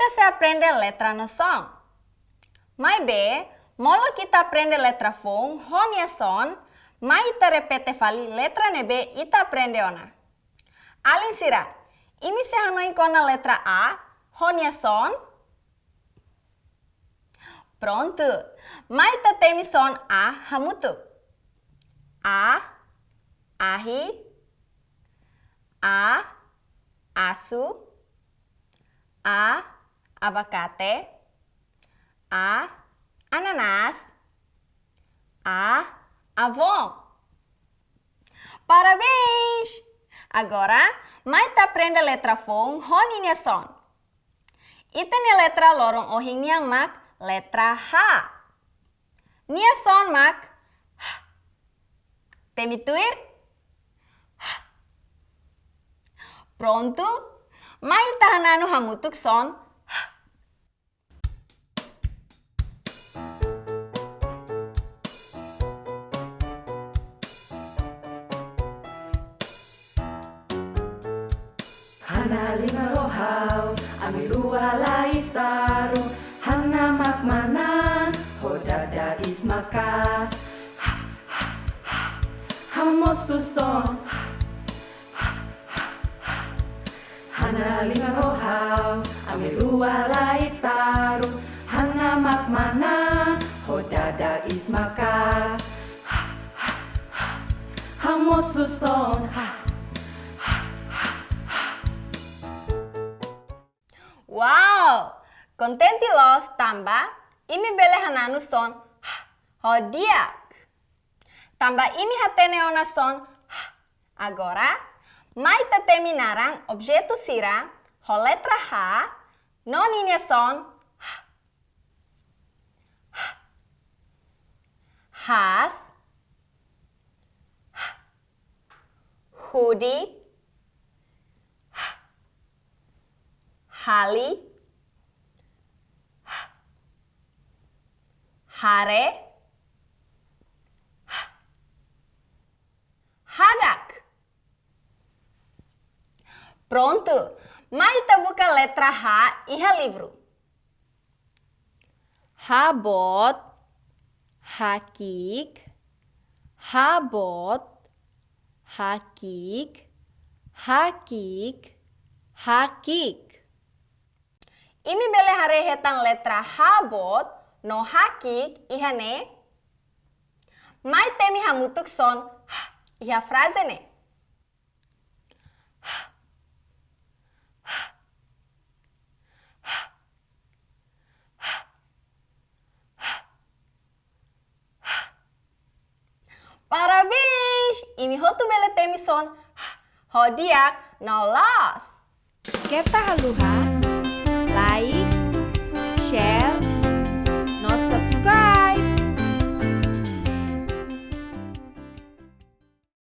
Kita se aprende letra no som. Mai be, molo kita aprende letra fon, honia son, mai ita repete fali letra nebe ita aprende ona. Alin sira, imi se hanoi kona letra A, honia son. Pronto, mai ita temi son A hamutu. A, ahi, A, asu, A, abacate, A, ananas, A, avó. Parabéns! Agora, mai ta aprende a letra fon, honinha son. Iten a letra lorong ohing niang mak, letra H. Nia son mak, H. Temituir? H. Pronto? Mai tahananu hamutuk son, H. Hana lima rohau, amirua laitaru, hana makmanan, hodada ismakas, hamosuson, hana lima rohau, amirua laitaru, hana makmanan, hodada ismakas, hamosuson, Wow! Contenti los tambah, imi bele hananu son, hodiak. Tambah imi hatene ona son, agora, mai ta terminarang objeto sira, ho letra H, noninha son, has, hoodie, hali, hare, hadak. Pronto, mai kita buka letra H iha livro. Habot, hakik, habot, hakik, hakik, hakik. Imi bele harehetan letra habot no hakik ihane. Mai temi hamutuk son iha frase ne. Parabéns! Imi hotu bele temi son hodiak no las. Keta haluha